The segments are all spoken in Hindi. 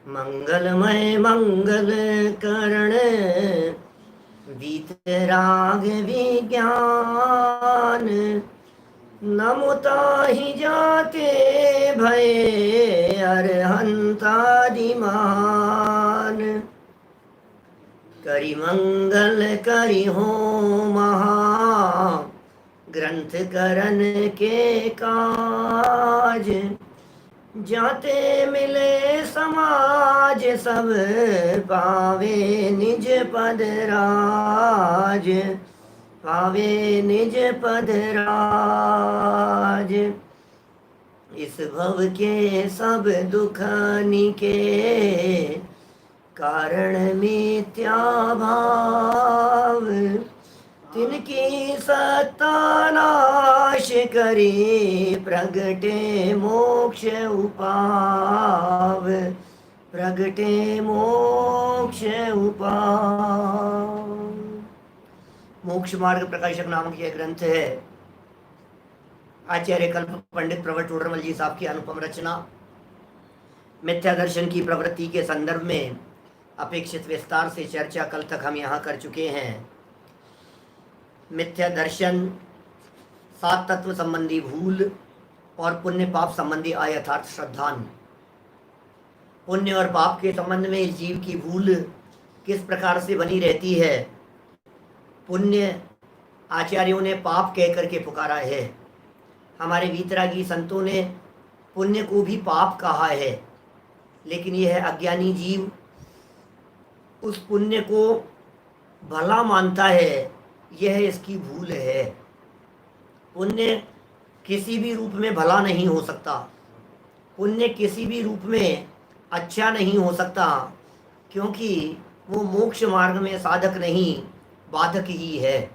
मंगलमय मंगल करण वीतराग विज्ञान। नमुताहि जाते भये अरहंतादिमान। करि मंगल करि हो महा ग्रंथ करन के काज। जाते मिले समाज सब पावे निज पद राज। पावे निज पद राज। इस भव के सब दुख निके कारण मिथ्या भाव। तिनकी सत्ता नाश करी प्रगटे मोक्ष उपाव। प्रगटे मोक्ष उपाव। मोक्ष मार्ग प्रकाशक नामक यह ग्रंथ है। आचार्य कल्प पंडित प्रवर टोडरमल जी साहब की अनुपम रचना। मिथ्या दर्शन की प्रवृत्ति के संदर्भ में अपेक्षित विस्तार से चर्चा कल तक हम यहाँ कर चुके हैं। मिथ्या दर्शन सात तत्व संबंधी भूल और पुण्य पाप संबंधी अयथार्थ श्रद्धान। पुण्य और पाप के संबंध में इस जीव की भूल किस प्रकार से बनी रहती है। पुण्य आचार्यों ने पाप कह करके पुकारा है। हमारे वीतरागी संतों ने पुण्य को भी पाप कहा है। लेकिन यह अज्ञानी जीव उस पुण्य को भला मानता है, यह इसकी भूल है। पुण्य किसी भी रूप में भला नहीं हो सकता। पुण्य किसी भी रूप में अच्छा नहीं हो सकता, क्योंकि वो मोक्ष मार्ग में साधक नहीं, बाधक ही है।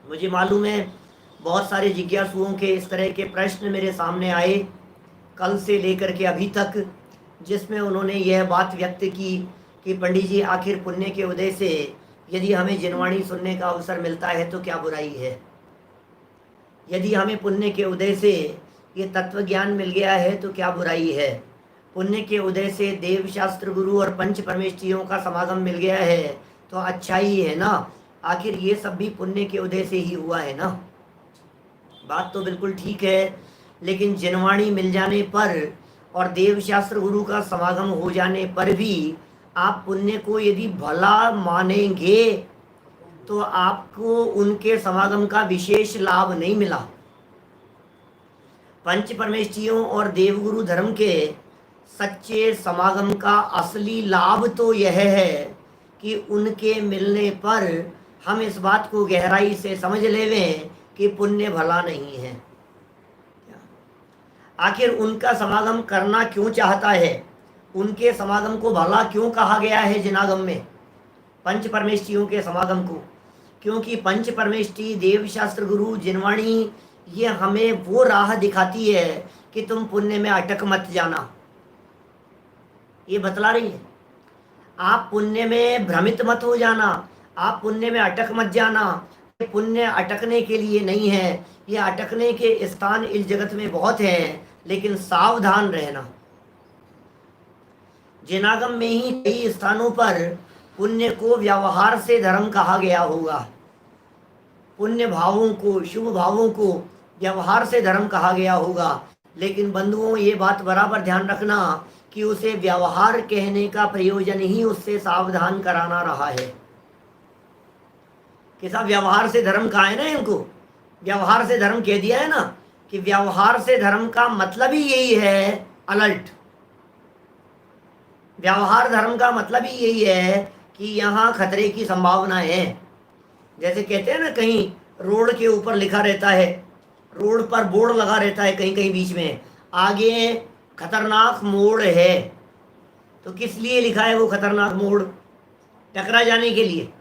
मुझे मालूम है बहुत सारे जिज्ञासुओं के इस तरह के प्रश्न मेरे सामने आए कल से लेकर के अभी तक, जिसमें उन्होंने यह बात व्यक्त की कि पंडित जी आखिर पुण्य के उदय से यदि हमें जिनवाणी सुनने का अवसर मिलता है तो क्या बुराई है। यदि हमें पुण्य के उदय से ये तत्व ज्ञान मिल गया है तो क्या बुराई है। पुण्य के उदय से देव शास्त्र गुरु और पंच परमेष्ठियों का समागम मिल गया है तो अच्छा ही है ना। आखिर ये सब भी पुण्य के उदय से ही हुआ है ना। बात तो बिल्कुल ठीक है, लेकिन जिनवाणी मिल जाने पर और देव शास्त्र गुरु का समागम हो जाने पर भी आप पुण्य को यदि भला मानेंगे तो आपको उनके समागम का विशेष लाभ नहीं मिला। पंच परमेष्ठियों और देवगुरु धर्म के सच्चे समागम का असली लाभ तो यह है कि उनके मिलने पर हम इस बात को गहराई से समझ लेवें कि पुण्य भला नहीं है। आखिर उनका समागम करना क्यों चाहता है, उनके समागम को भला क्यों कहा गया है जिनागम में, पंच परमेष्ठियों के समागम को। क्योंकि पंच परमेष्ठि देव शास्त्र गुरु जिनवाणी ये हमें वो राह दिखाती है कि तुम पुण्य में अटक मत जाना। ये बतला रही है, आप पुण्य में भ्रमित मत हो जाना, आप पुण्य में अटक मत जाना। पुण्य अटकने के लिए नहीं है, ये अटकने के स्थान इस जगत में बहुत हैं, लेकिन सावधान रहना। जिनागम में ही कई स्थानों पर पुण्य को व्यवहार से धर्म कहा गया होगा। पुण्य भावों को, शुभ भावों को व्यवहार से धर्म कहा गया होगा। लेकिन बंधुओं, ये बात बराबर ध्यान रखना कि उसे व्यवहार कहने का प्रयोजन ही उससे सावधान कराना रहा है। कि साहब व्यवहार से धर्म कहा है ना, इनको व्यवहार से धर्म कह दिया है ना, कि व्यवहार से धर्म का मतलब ही यही है अलर्ट। व्यवहार धर्म का मतलब ही यही है कि यहाँ खतरे की संभावना है। जैसे कहते हैं ना, कहीं रोड के ऊपर लिखा रहता है, रोड पर बोर्ड लगा रहता है कहीं कहीं बीच में, आगे खतरनाक मोड़ है। तो किस लिए लिखा है वो खतरनाक मोड़? टकरा जाने के लिए।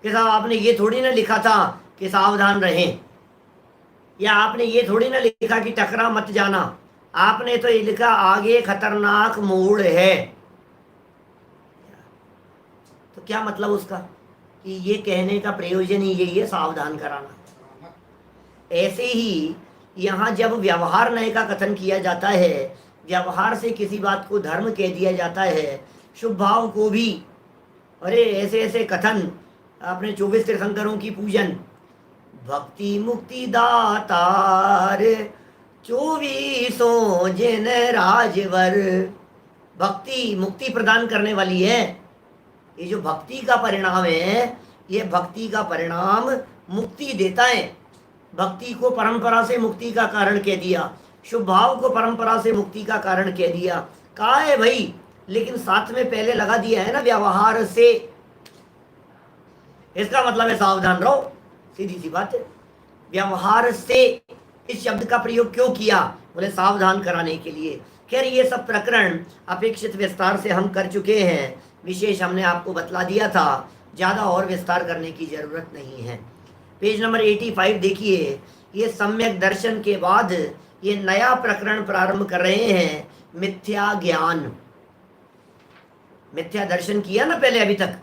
कि साहब आपने ये थोड़ी ना लिखा था कि सावधान रहें, या आपने ये थोड़ी ना लिखा कि टकरा मत जाना। आपने तो ये लिखा आगे खतरनाक मोड़ है। तो क्या मतलब उसका? कि ये कहने का प्रयोजन ही यही है, सावधान कराना। ऐसे ही यहाँ जब व्यवहार नय का कथन किया जाता है व्यवहार से किसी बात को धर्म कह दिया जाता है, शुभ भाव को भी। अरे ऐसे ऐसे कथन, आपने 24 तीर्थंकरों की पूजन, भक्ति मुक्ति दातार 24 जिन राजवर, भक्ति मुक्ति प्रदान करने वाली है। ये जो भक्ति का परिणाम है, ये भक्ति का परिणाम मुक्ति देता है। भक्ति को परंपरा से मुक्ति का कारण कह दिया, शुभ भाव को परंपरा से मुक्ति का कारण कह दिया। कहा है भाई, लेकिन साथ में पहले लगा दिया है ना व्यवहार से। इसका मतलब है सावधान रहो, सीधी सी बात है। व्यवहार से इस शब्द का प्रयोग क्यों किया? बोले सावधान कराने के लिए। खैर ये सब प्रकरण अपेक्षित विस्तार से हम कर चुके हैं, विशेष हमने आपको बतला दिया था, ज़्यादा और विस्तार करने की जरूरत नहीं है। पेज नंबर 85 देखिए, ये सम्यक दर्शन के बाद ये नया प्रकरण प्रारंभ कर रहे हैं, मिथ्या ज्ञान। मिथ्या दर्शन किया ना पहले अभी तक,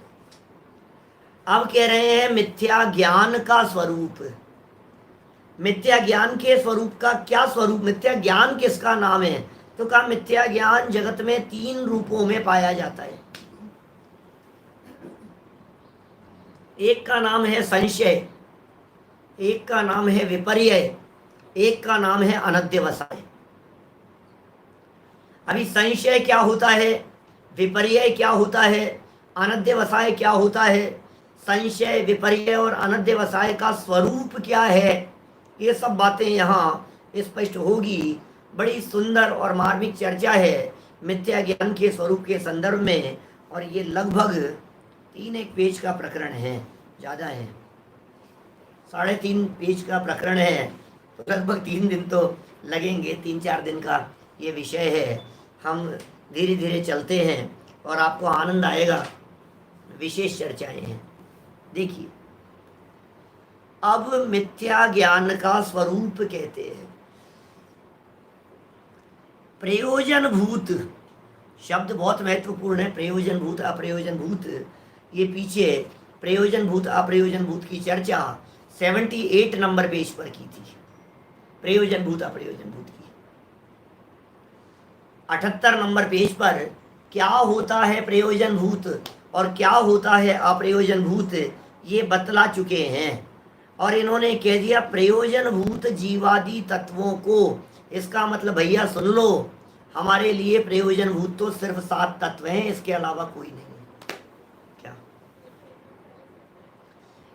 अब कह रहे हैं मिथ्या ज्ञान का स्वरूप। मिथ्या ज्ञान के स्वरूप का क्या स्वरूप? मिथ्या ज्ञान किसका नाम है? तो कहा मिथ्या ज्ञान जगत में 3 रूपों में पाया जाता है। एक का नाम है संशय, एक का नाम है विपर्यय, एक का नाम है अनध्यवसाय। अभी संशय क्या होता है, विपर्यय क्या होता है, अनध्यवसाय क्या होता है, संशय विपर्यय और अनध्यवसाय का स्वरूप क्या है, ये सब बातें यहाँ स्पष्ट होगी। बड़ी सुंदर और मार्मिक चर्चा है मिथ्या ज्ञान के स्वरूप के संदर्भ में, और ये लगभग 3 पेज का प्रकरण है, ज़्यादा है, 3.5 पेज का प्रकरण है, तो लगभग 3 दिन तो लगेंगे, 3-4 दिन का ये विषय है। हम धीरे धीरे चलते हैं और आपको आनंद आएगा, विशेष चर्चाएं हैं। देखिए, अब मिथ्या ज्ञान का स्वरूप कहते हैं प्रयोजन भूत। शब्द बहुत महत्वपूर्ण है, प्रयोजन भूत अप्रयोजन भूत। ये पीछे प्रयोजन भूत अप्रयोजन भूत की चर्चा 78 नंबर पेज पर की थी, प्रयोजन भूत अप्रयोजन भूत की। 78 नंबर पेज पर क्या होता है प्रयोजन भूत और क्या होता है अप्रयोजन भूत, ये बतला चुके हैं। और इन्होंने कह दिया प्रयोजन भूत जीवादि तत्वों को। इसका मतलब भैया सुन लो, हमारे लिए प्रयोजन भूत तो सिर्फ 7 तत्व हैं, इसके अलावा कोई नहीं है। क्या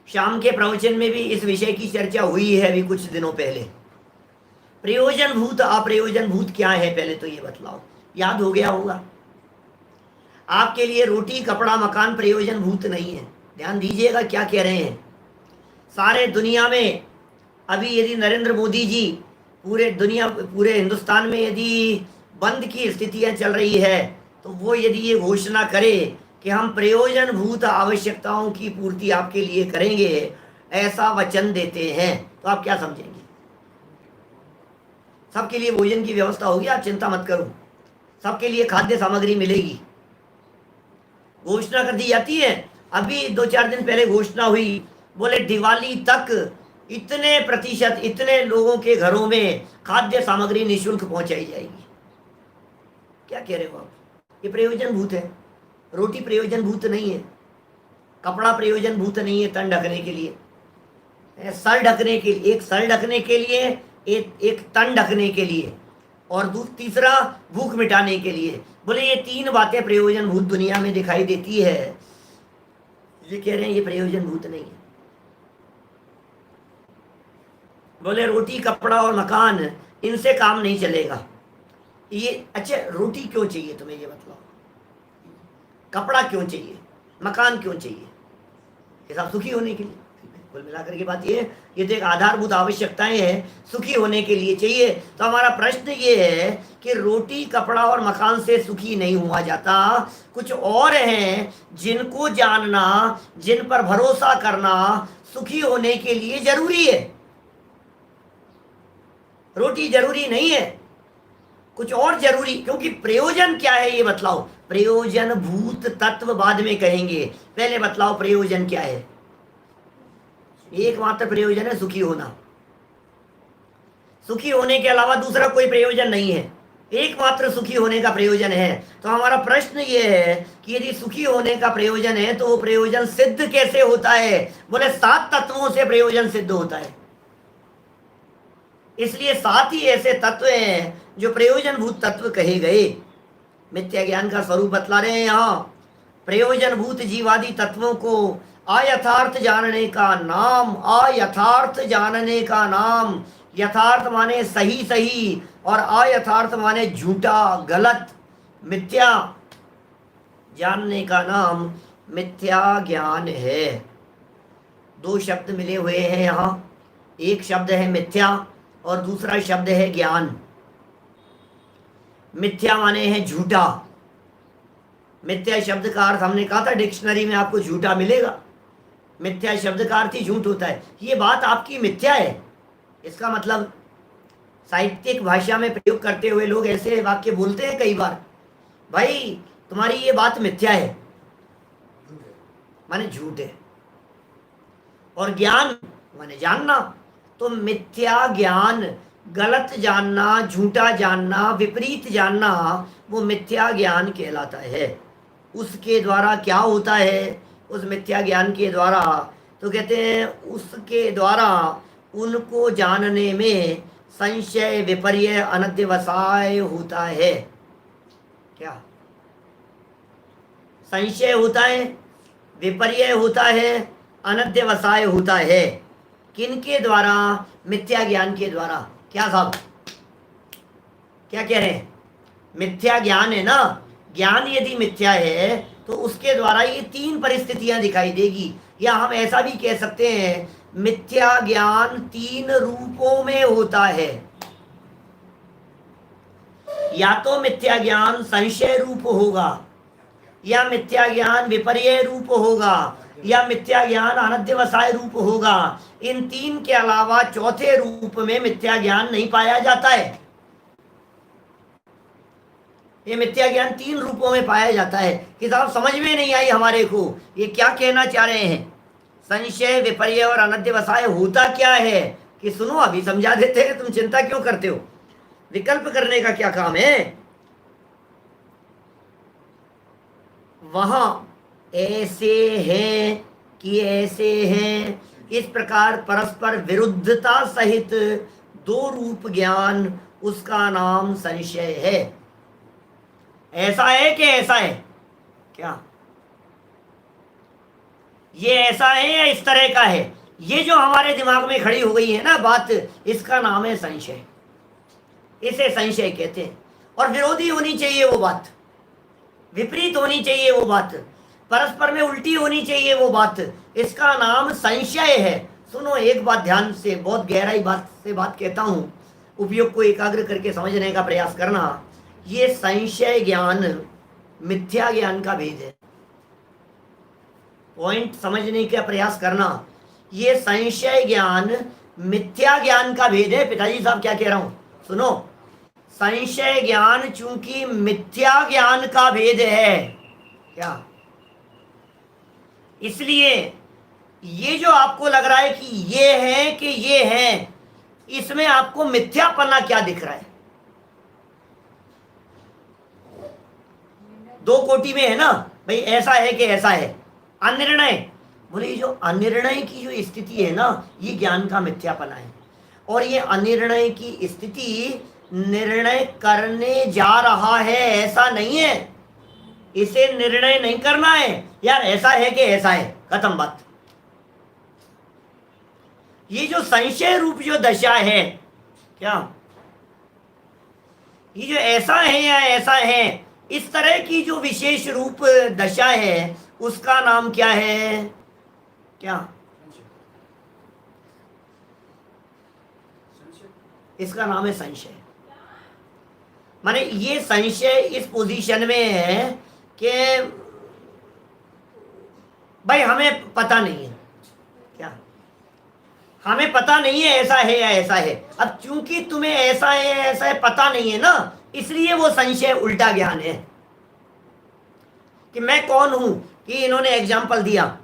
शाम के प्रवचन में भी इस विषय की चर्चा हुई है अभी कुछ दिनों पहले। प्रयोजन भूत अप्रयोजन भूत क्या है, पहले तो ये बतलाओ, याद हो गया होगा आपके लिए। रोटी कपड़ा मकान प्रयोजन भूत नहीं है। ध्यान दीजिएगा क्या कह रहे हैं। सारे दुनिया में अभी यदि नरेंद्र मोदी जी पूरे हिंदुस्तान में यदि बंद की स्थितियां चल रही है, तो वो यदि ये घोषणा करे कि हम प्रयोजन भूत आवश्यकताओं की पूर्ति आपके लिए करेंगे, ऐसा वचन देते हैं, तो आप क्या समझेंगे? सबके लिए भोजन की व्यवस्था होगी, आप चिंता मत करो, सबके लिए खाद्य सामग्री मिलेगी। घोषणा कर दी जाती है। अभी 2-4 दिन पहले घोषणा हुई, बोले दिवाली तक इतने प्रतिशत, इतने लोगों के घरों में खाद्य सामग्री निःशुल्क पहुंचाई जाएगी। क्या कह रहे हो आप? ये प्रयोजन भूत है। रोटी प्रयोजन भूत नहीं है, कपड़ा प्रयोजन भूत नहीं है तन ढकने के लिए, सर ढकने के लिए, एक सर ढकने के लिए, एक तन ढकने के लिए, और तीसरा भूख मिटाने के लिए। बोले ये 3 बातें प्रयोजन भूत दुनिया में दिखाई देती है। ये कह रहे हैं ये प्रयोजन भूत नहीं है। बोले रोटी कपड़ा और मकान, इनसे काम नहीं चलेगा। ये अच्छा, रोटी क्यों चाहिए तुम्हें, ये बताओ। कपड़ा क्यों चाहिए, मकान क्यों चाहिए? ये सब सुखी होने के लिए। कुल मिलाकर के बात ये तो एक आधारभूत आवश्यकताएं हैं, सुखी होने के लिए चाहिए। तो हमारा प्रश्न ये है कि रोटी कपड़ा और मकान से सुखी नहीं हुआ जाता, कुछ और हैं जिनको जानना, जिन पर भरोसा करना सुखी होने के लिए जरूरी है। रोटी जरूरी नहीं है, कुछ और जरूरी। क्योंकि प्रयोजन क्या है ये बतलाओ। प्रयोजन भूत तत्व बाद में कहेंगे, पहले बतलाओ प्रयोजन क्या है। एकमात्र प्रयोजन है सुखी होना। सुखी होने के अलावा दूसरा कोई प्रयोजन नहीं है। एकमात्र सुखी होने का प्रयोजन है। तो हमारा प्रश्न ये है कि यदि सुखी होने का प्रयोजन है तो वो प्रयोजन सिद्ध कैसे होता है? बोले 7 तत्वों से प्रयोजन सिद्ध होता है। इसलिए 7 ही ऐसे तत्व हैं जो प्रयोजन भूत तत्व कहे गए। मिथ्या ज्ञान का स्वरूप बतला रहे हैं यहाँ। प्रयोजन भूत जीवादि तत्वों को अयथार्थ जानने का नाम, अयथार्थ जानने का नाम, यथार्थ माने सही सही और अयथार्थ माने झूठा गलत मिथ्या, जानने का नाम मिथ्या ज्ञान है। 2 शब्द मिले हुए हैं यहाँ, एक शब्द है मिथ्या और दूसरा शब्द है ज्ञान। मिथ्या माने है झूठा। मिथ्या शब्द का अर्थ हमने कहा था डिक्शनरी में आपको झूठा मिलेगा। मिथ्या शब्द का अर्थ ही झूठ होता है। ये बात आपकी मिथ्या है, इसका मतलब साहित्यिक भाषा में प्रयोग करते हुए लोग ऐसे वाक्य बोलते हैं कई बार, भाई तुम्हारी ये बात मिथ्या है, माने झूठ है। और ज्ञान माने जानना। तो मिथ्या ज्ञान, गलत जानना, झूठा जानना, विपरीत जानना, वो मिथ्या ज्ञान कहलाता है। उसके द्वारा क्या होता है? उस मिथ्या ज्ञान के द्वारा तो कहते हैं उसके द्वारा उनको जानने में संशय, विपर्य, अनध्यवसाय होता है। क्या संशय होता है, विपर्य होता है, अनध्यवसाय होता है। किनके द्वारा? मिथ्या ज्ञान के द्वारा। क्या साहब क्या कह रहे हैं? मिथ्या ज्ञान है ना, ज्ञान यदि मिथ्या है तो उसके द्वारा ये 3 परिस्थितियां दिखाई देगी। या हम ऐसा भी कह सकते हैं मिथ्या ज्ञान 3 रूपों में होता है। या तो मिथ्या ज्ञान संशय रूप होगा, या मिथ्या ज्ञान विपर्य रूप होगा, या मिथ्या ज्ञान अनध्यवसाय रूप होगा। इन 3 के अलावा चौथे रूप में मिथ्या ज्ञान नहीं पाया जाता है। ये मिथ्या ज्ञान 3 रूपों में पाया जाता है। कि साहब समझ में नहीं आई हमारे को, ये क्या कहना चाह रहे हैं? संशय, विपर्य और अनध्यवसाय होता क्या है? कि सुनो अभी समझा देते हैं, तुम चिंता क्यों करते हो? विकल्प करने का क्या काम है? वहां ऐसे हैं कि ऐसे हैं, इस प्रकार परस्पर विरुद्धता सहित 2 रूप ज्ञान, उसका नाम संशय है। ऐसा है कि ऐसा है? क्या ये ऐसा है या इस तरह का है? ये जो हमारे दिमाग में खड़ी हो गई है ना बात, इसका नाम है संशय। इसे संशय कहते हैं। और विरोधी होनी चाहिए वो बात, विपरीत होनी चाहिए वो बात, परस्पर में उल्टी होनी चाहिए वो बात, इसका नाम संशय है। सुनो एक बात ध्यान से, बहुत गहराई बात से बात कहता हूं, उपयोग को एकाग्र करके समझने का प्रयास करना। ये संशय ज्ञान मिथ्या ज्ञान का भेद है। पॉइंट समझने का प्रयास करना। ये संशय ज्ञान मिथ्या ज्ञान का भेद है। पिताजी साहब क्या कह रहा हूं सुनो, संशय ज्ञान चूंकि मिथ्या ज्ञान का भेद है, क्या इसलिए ये जो आपको लग रहा है कि ये है कि ये है, इसमें आपको मिथ्यापना क्या दिख रहा है? 2 कोटि में है ना भाई, ऐसा है कि ऐसा है। अनिर्णय, बोले ये जो अनिर्णय की जो स्थिति है ना, ये ज्ञान का मिथ्यापना है। और ये अनिर्णय की स्थिति निर्णय करने जा रहा है ऐसा नहीं है। इसे निर्णय नहीं करना है यार, ऐसा है कि ऐसा है, खत्म बात। ये जो संशय रूप जो दशा है, क्या ये जो ऐसा है या ऐसा है, इस तरह की जो विशेष रूप दशा है, उसका नाम क्या है? क्या इसका नाम है संशय। माने ये संशय इस पोजीशन में है कि भाई हमें पता नहीं है, क्या हमें पता नहीं है ऐसा है या ऐसा है। अब चूंकि तुम्हें ऐसा है या ऐसा है पता नहीं है ना, इसलिए वो संशय उल्टा ज्ञान है। कि मैं कौन हूं, कि इन्होंने एग्जाम्पल दिया,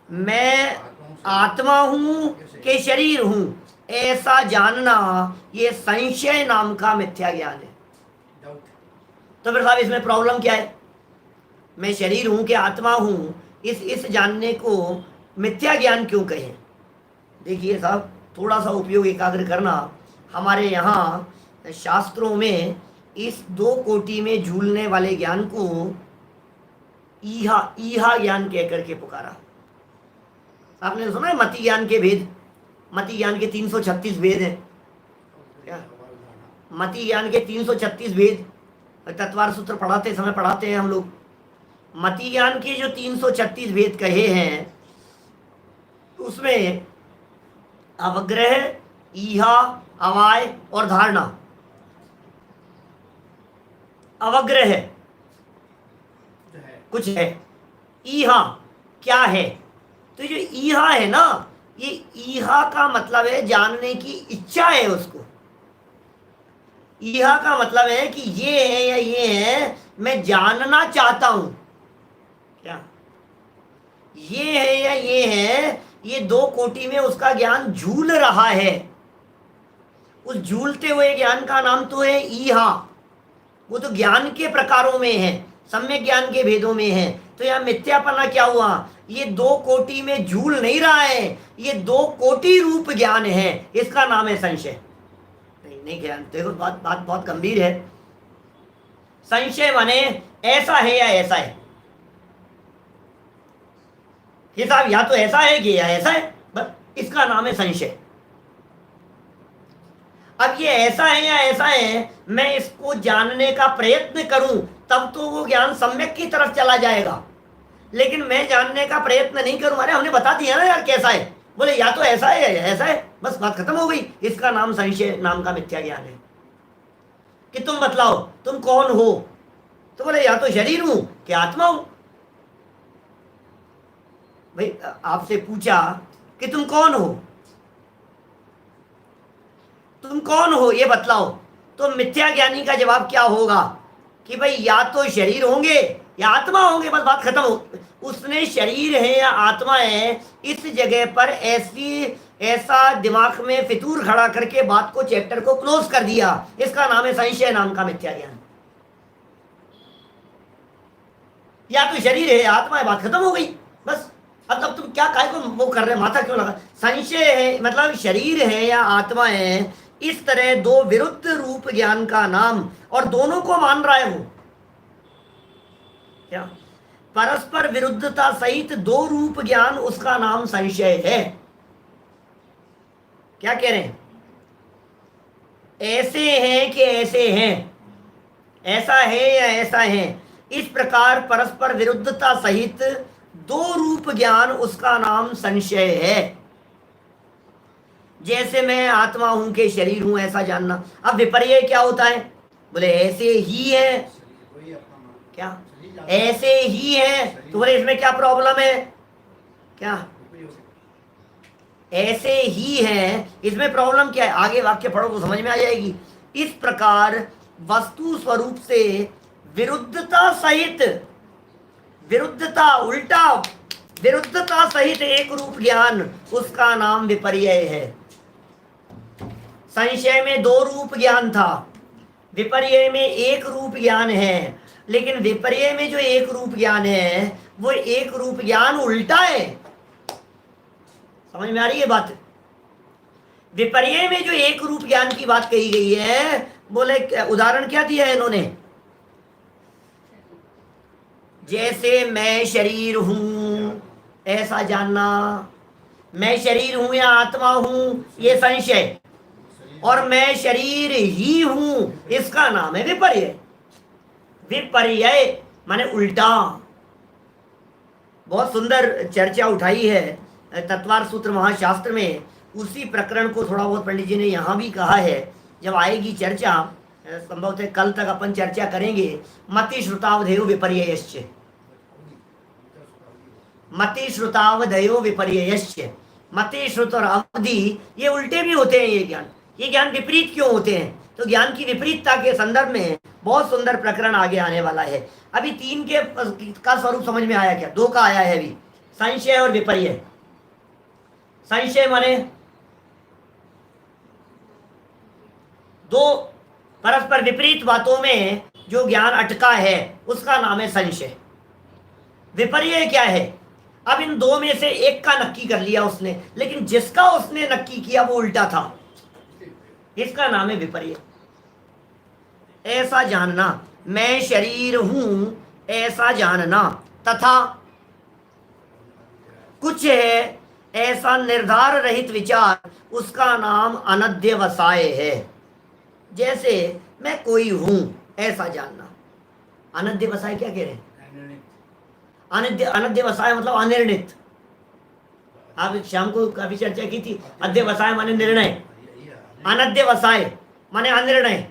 मैं आत्मा हूं कि शरीर हूं, ऐसा जानना ये संशय नाम का मिथ्या ज्ञान है। तो फिर साहब इसमें प्रॉब्लम क्या है? मैं शरीर हूं कि आत्मा हूं, इस जानने को मिथ्या ज्ञान क्यों कहें? देखिए साहब, थोड़ा सा उपयोग एकाग्र करना। हमारे यहाँ शास्त्रों में इस दो कोटि में झूलने वाले ज्ञान को ईहा ईहा ज्ञान कह करके पुकारा। आपने सुना है मति ज्ञान के भेद? मति ज्ञान के 336 भेद हैं क्या? मति ज्ञान के 336 भेद तत्वार सूत्र पढ़ाते समय पढ़ाते हैं हम लोग। मति ज्ञान के जो 336 भेद कहे हैं उसमें अवग्रह, ईहा, अवाय और धारणा। अवग्रह कुछ है, ईहा क्या है? तो जो ईहा है ना, ये ईहा का मतलब है जानने की इच्छा है उसको। ईहा का मतलब है कि ये है या ये है, मैं जानना चाहता हूं। क्या ये है या ये है, ये दो कोटि में उसका ज्ञान झूल रहा है। उस झूलते हुए ज्ञान का नाम तो है ईहा। वो तो ज्ञान के प्रकारों में है, सम्यक ज्ञान के भेदों में है। तो यहाँ मिथ्यापना क्या हुआ? ये दो कोटि में झूल नहीं रहा है, ये दो कोटि रूप ज्ञान है, इसका नाम है संशय। नहीं ज्ञान, देखो बात बात बहुत गंभीर है। संशय माने ऐसा है या ऐसा है। ये साहब या तो ऐसा है कि या ऐसा है, बस इसका नाम है संशय। अब ये ऐसा है या ऐसा है, मैं इसको जानने का प्रयत्न करूं तब तो वो ज्ञान सम्यक की तरफ चला जाएगा। लेकिन मैं जानने का प्रयत्न नहीं करूं, अरे हमने बता दिया ना यार कैसा है, बोले या तो ऐसा है या ऐसा है, बस बात खत्म हो गई। इसका नाम संशय नाम का मिथ्या ज्ञान है। कि तुम बतलाओ तुम कौन हो, तो बोले या तो शरीर हूं कि आत्मा हूं। भाई आपसे पूछा कि तुम कौन हो, तुम कौन हो ये बतलाओ, तो मिथ्या ज्ञानी का जवाब क्या होगा कि भाई या तो शरीर होंगे या आत्मा होंगे, बस बात खत्म हो। उसने शरीर है या आत्मा है इस जगह पर ऐसा दिमाग में फितूर खड़ा करके बात को, चैप्टर को क्लोज कर दिया। इसका नाम है संशय नाम का मिथ्या ज्ञान। या तो शरीर है या आत्मा है, बात खत्म हो गई बस। अब तुम क्या काय को वो कर रहे, माथा क्यों लगा? संशय है मतलब शरीर है या आत्मा है, इस तरह दो विरुद्ध रूप ज्ञान का नाम, और दोनों को मान रहा है वो। क्या परस्पर विरुद्धता सहित दो रूप ज्ञान, उसका नाम संशय है। क्या कह रहे हैं? ऐसे हैं कि ऐसे हैं, ऐसा है या ऐसा है, इस प्रकार परस्पर विरुद्धता सहित दो रूप ज्ञान, उसका नाम संशय है। जैसे मैं आत्मा हूं कि शरीर हूं ऐसा जानना। अब विपर्य क्या होता है? बोले ऐसे ही है। क्या ऐसे ही है? तो बोले इसमें क्या प्रॉब्लम है? क्या ऐसे ही है, इसमें प्रॉब्लम क्या है? आगे वाक्य पढ़ो तो समझ में आ जाएगी। इस प्रकार वस्तु स्वरूप से विरुद्धता सहित, विरुद्धता उल्टा विरुद्धता सहित एक रूप ज्ञान, उसका नाम विपर्य है। संशय में दो रूप ज्ञान था, विपर्य में एक रूप ज्ञान है। लेकिन विपर्य में जो एक रूप ज्ञान है वो एक रूप ज्ञान उल्टा है। समझ में आ रही है बात? विपर्य में जो एक रूप ज्ञान की बात कही गई है, बोले उदाहरण क्या दिया है इन्होंने? जैसे मैं शरीर हूं ऐसा जानना, मैं शरीर हूं या आत्मा हूं ये संशय, और मैं शरीर ही हूं इसका नाम है विपर्य। विपर्य माने उल्टा। बहुत सुंदर चर्चा उठाई है तत्वार सूत्र महाशास्त्र में। उसी प्रकरण को थोड़ा बहुत पंडित जी ने यहाँ भी कहा है। जब आएगी चर्चा, संभवतः कल तक अपन चर्चा करेंगे। मति श्रुतावधेयो विपर्ययश्च, मति श्रुतावधेयो विपर्ययश्च। मति श्रुत और अवधि ये उल्टे भी होते हैं। ये ज्ञान विपरीत क्यों होते हैं? तो ज्ञान की विपरीतता के संदर्भ में बहुत सुंदर प्रकरण आगे आने वाला है। अभी तीन के का स्वरूप समझ में आया क्या? दो का आया है अभी, संशय और विपर्य। संशय माने दो परस्पर विपरीत बातों में जो ज्ञान अटका है उसका नाम है संशय। विपर्य क्या है? अब इन दो में से एक का नक्की कर लिया उसने, लेकिन जिसका उसने नक्की किया वो उल्टा था, इसका नाम है विपर्य। ऐसा जानना, मैं शरीर हूं ऐसा जानना, तथा कुछ है ऐसा निर्धार रहित विचार, उसका नाम अनध्यवसाय है। जैसे मैं कोई हूं ऐसा जानना। अनध्यवसाय क्या कह रहे हैं? अनध्यवसाय मतलब अनिर्णित। आप शाम को काफी चर्चा की थी। अध्यवसाय माने निर्णय, अनध्यवसाय माने अनिर्णय।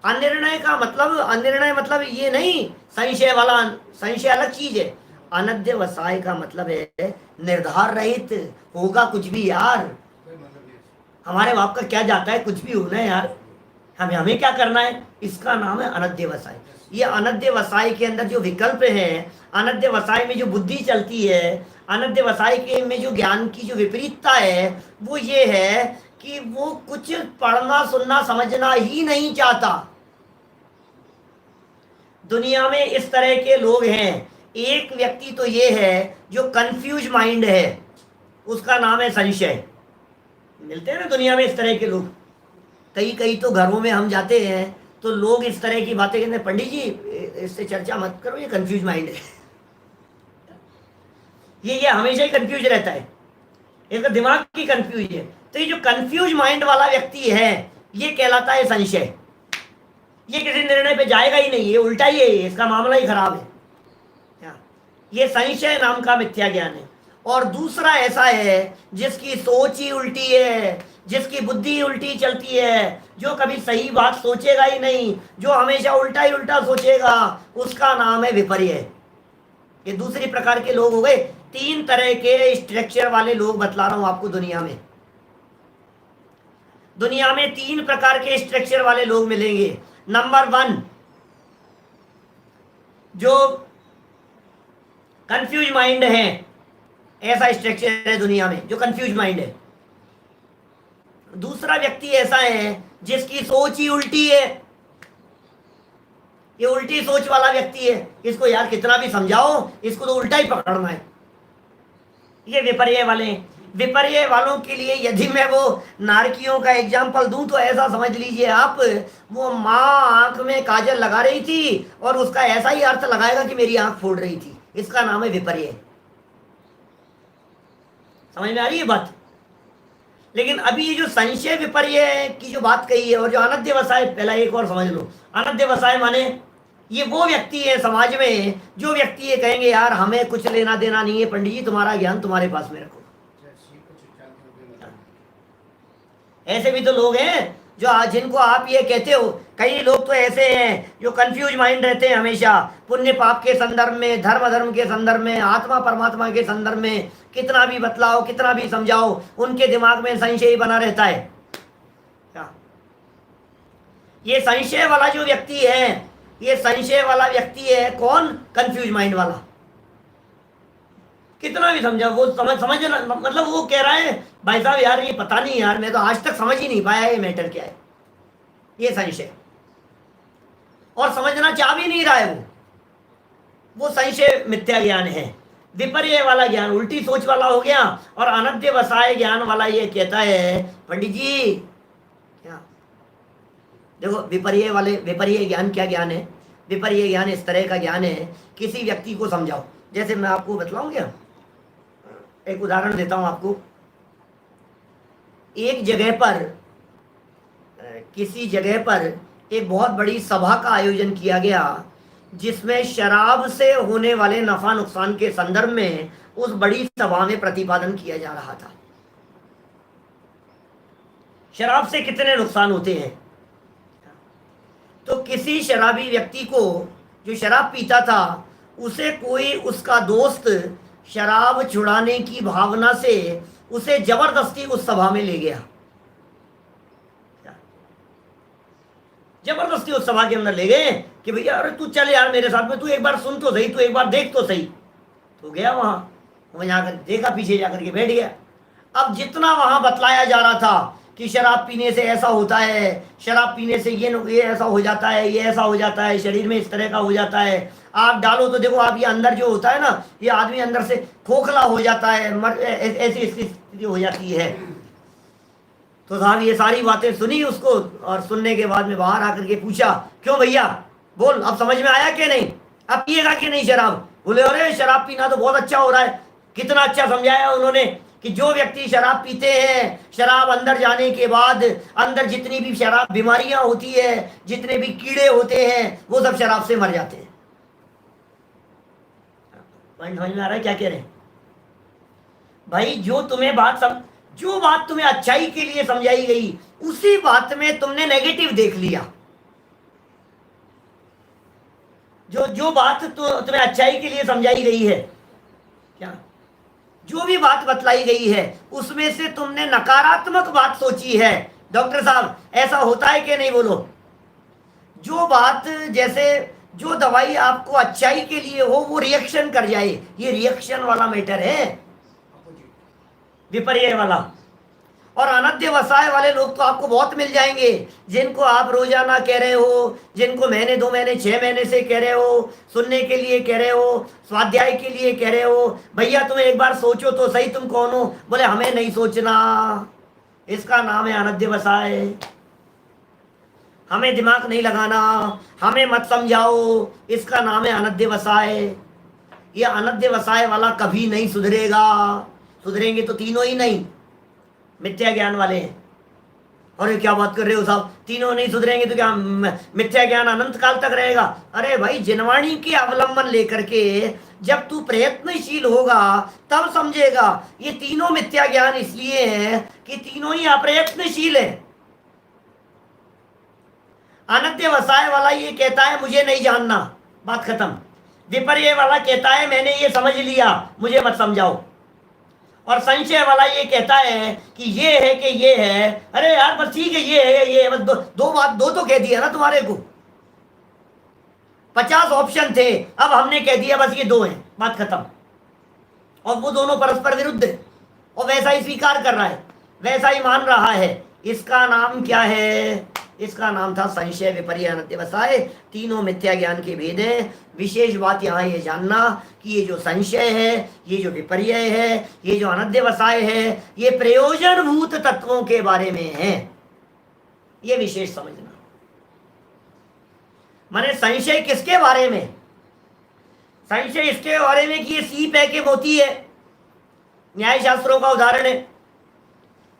अनिर्णय का मतलब, अनिर्णय मतलब ये नहीं संशय वाला, संशय अलग चीज है। अनध्यवसाय का मतलब है निर्धार रहित, होगा कुछ भी यार, हमारे बाप का क्या जाता है, कुछ भी होना है यार, हमें क्या करना है, इसका नाम है अनध्यवसाय। ये अनध्यवसाय के अंदर जो विकल्प है, अनध्यवसाय में जो बुद्धि चलती है, अनध्यवसाय के में जो ज्ञान की जो विपरीतता है, वो ये है कि वो कुछ पढ़ना सुनना समझना ही नहीं चाहता। दुनिया में इस तरह के लोग हैं। एक व्यक्ति तो ये है जो कंफ्यूज माइंड है, उसका नाम है संशय। मिलते हैं ना दुनिया में इस तरह के लोग। कई कई तो घरों में हम जाते हैं तो लोग इस तरह की बातें कहते हैं, पंडित जी इससे चर्चा मत करो, ये कंफ्यूज माइंड है। ये हमेशा ही कंफ्यूज रहता है, इसका दिमाग की कंफ्यूज है। तो ये जो कंफ्यूज माइंड वाला व्यक्ति है, ये कहलाता है संशय। ये किसी निर्णय पे जाएगा ही नहीं, ये उल्टा ही है, इसका मामला ही खराब है। ये संशय नाम का मिथ्या ज्ञान है। और दूसरा ऐसा है जिसकी सोच ही उल्टी है, जिसकी बुद्धि उल्टी चलती है, जो कभी सही बात सोचेगा ही नहीं, जो हमेशा उल्टा ही उल्टा सोचेगा, उसका नाम है विपर्य। ये दूसरी प्रकार के लोग हो गए। 3 तरह के स्ट्रक्चर वाले लोग बतला रहा हूं आपको दुनिया में। दुनिया में 3 प्रकार के स्ट्रक्चर वाले लोग मिलेंगे। नंबर 1, जो कंफ्यूज माइंड है, ऐसा स्ट्रक्चर है दुनिया में जो कंफ्यूज माइंड है। दूसरा व्यक्ति ऐसा है जिसकी सोच ही उल्टी है, ये उल्टी सोच वाला व्यक्ति है, इसको यार कितना भी समझाओ इसको तो उल्टा ही पकड़ना है। ये विपर्य वाले हैं। विपर्य वालों के लिए यदि मैं वो नारकियों का एग्जाम्पल दूं तो ऐसा समझ लीजिए आप, वो माँ आंख में काजल लगा रही थी और उसका ऐसा ही अर्थ लगाएगा कि मेरी आंख फोड़ रही थी, इसका नाम है विपर्य। समझ में आ रही है बात? लेकिन अभी ये जो संशय विपर्य की जो बात कही है और जो अनध्यवसाय, पहला एक और समझ लो। अनध्यवसाय माने ये वो व्यक्ति है समाज में, जो व्यक्ति ये कहेंगे यार हमें कुछ लेना देना नहीं है, पंडित जी तुम्हारा ज्ञान तुम्हारे पास में रखो। ऐसे भी तो लोग हैं जो जिनको आप ये कहते हो। कई लोग तो ऐसे हैं जो कंफ्यूज माइंड रहते हैं हमेशा, पुण्य पाप के संदर्भ में, धर्म अधर्म के संदर्भ में, आत्मा परमात्मा के संदर्भ में। कितना भी बतलाओ, कितना भी समझाओ, उनके दिमाग में संशय ही बना रहता है। क्या ये संशय वाला जो व्यक्ति है, ये संशय वाला व्यक्ति है कौन? कंफ्यूज माइंड वाला। कितना भी समझा वो समझ मतलब वो कह रहा है भाई साहब यार ये पता नहीं यार, मैं तो आज तक समझ ही नहीं पाया ये मैटर क्या है। ये संशय, और समझना चाह भी नहीं रहा है वो संशय मिथ्या ज्ञान है। विपर्य वाला ज्ञान उल्टी सोच वाला हो गया। और अनध्यवसाय ज्ञान वाला ये कहता है पंडित जी क्या, देखो विपर्य ज्ञान क्या ज्ञान है? विपर्य ज्ञान इस तरह का ज्ञान है, किसी व्यक्ति को समझाओ। जैसे मैं आपको बतलाऊं क्या, एक उदाहरण देता हूं आपको। एक जगह पर, किसी जगह पर एक बहुत बड़ी सभा का आयोजन किया गया, जिसमें शराब से होने वाले नफा नुकसान के संदर्भ में उस बड़ी सभा में प्रतिपादन किया जा रहा था। शराब से कितने नुकसान होते हैं। तो किसी शराबी व्यक्ति को, जो शराब पीता था, उसे कोई उसका दोस्त शराब छुड़ाने की भावना से उसे जबरदस्ती उस सभा में ले गया। जबरदस्ती उस सभा के अंदर ले गए कि भैया अरे तू चल यार मेरे साथ में, तू एक बार सुन तो सही, तू एक बार देख तो सही। तो गया वहां जाकर देखा, पीछे जाकर के बैठ गया। अब जितना वहां बतलाया जा रहा था कि शराब पीने से ऐसा होता है, शराब पीने से ये ऐसा हो जाता है, ये ऐसा हो जाता है, शरीर में इस तरह का हो जाता है। आप डालो तो देखो आप, ये अंदर जो होता है ना, ये आदमी अंदर से खोखला हो जाता है, ऐसी स्थिति हो जाती है। तो साहब ये सारी बातें सुनी उसको, और सुनने के बाद में बाहर आकर के पूछा, क्यों भैया बोल, अब समझ में आया कि नहीं, अब पिएगा कि नहीं शराब? बोले अरे शराब पीना तो बहुत अच्छा हो रहा है। कितना अच्छा समझाया उन्होंने कि जो व्यक्ति शराब पीते हैं, शराब अंदर जाने के बाद अंदर जितनी भी शराब बीमारियां होती है, जितने भी कीड़े होते हैं, वो सब शराब से मर जाते हैं। पॉइंट समझ में आ रहा है क्या कह रहे हैं भाई? जो बात तुम्हें अच्छाई के लिए समझाई गई, उसी बात में तुमने नेगेटिव देख लिया। जो बात तुम्हें अच्छाई के लिए समझाई गई है, क्या जो भी बात बतलाई गई है, उसमें से तुमने नकारात्मक बात सोची है। डॉक्टर साहब ऐसा होता है कि नहीं, बोलो? जो बात, जैसे जो दवाई आपको अच्छाई के लिए हो, वो रिएक्शन कर जाए, ये रिएक्शन वाला मैटर है, विपर्य वाला। और अनध्यवसाय वाले लोग तो आपको बहुत मिल जाएंगे, जिनको आप रोजाना कह रहे हो, जिनको महीने 2 महीने 6 महीने से कह रहे हो, सुनने के लिए कह रहे हो, स्वाध्याय के लिए कह रहे हो, भैया तुम्हें एक बार सोचो तो सही तुम कौन हो। बोले हमें नहीं सोचना, इसका नाम है अनध्यवसाय, हमें दिमाग नहीं लगाना, हमें मत समझाओ, इसका नाम है अनध्यवसाय। ये अनध्यवसाय वाला कभी नहीं सुधरेगा। सुधरेंगे तो तीनों ही नहीं, मिथ्या ज्ञान वाले हैं। और ये क्या बात कर रहे हो साहब, तीनों नहीं सुधरेंगे तो क्या मिथ्या ज्ञान अनंत काल तक रहेगा? अरे भाई, जिनवाणी के अवलंबन लेकर के जब तू प्रयत्नशील होगा तब समझेगा। ये तीनों मिथ्या ज्ञान इसलिए है कि तीनों ही अप्रयत्नशील है। अनध्यवसाय वाला ये कहता है मुझे नहीं जानना, बात खत्म। विपर्य वाला कहता है मैंने ये समझ लिया, मुझे मत समझाओ। और संशय वाला ये कहता है कि ये है कि ये है, अरे यार बस ठीक है, ये है ये है, बस दो तो कह दिया ना तुम्हारे को। 50 ऑप्शन थे, अब हमने कह दिया बस ये 2 हैं, बात खत्म। और वो दोनों परस्पर विरुद्ध है, और वैसा ही स्वीकार कर रहा है, वैसा ही मान रहा है। इसका नाम क्या है? इसका नाम था संशय, विपर्य, अनध्यवसाय। तीनों मिथ्या ज्ञान के भेद हैं। विशेष बात यहाँ ये जानना कि ये जो संशय है, ये जो विपर्य है, ये जो अनध्यवसाय है, ये प्रयोजनभूत तत्वों के बारे में है। ये विशेष समझना। माने संशय किसके बारे में? संशय इसके बारे में कि ये सीप है कि मोती है। न्याय शास्त्रों का उदाहरण है,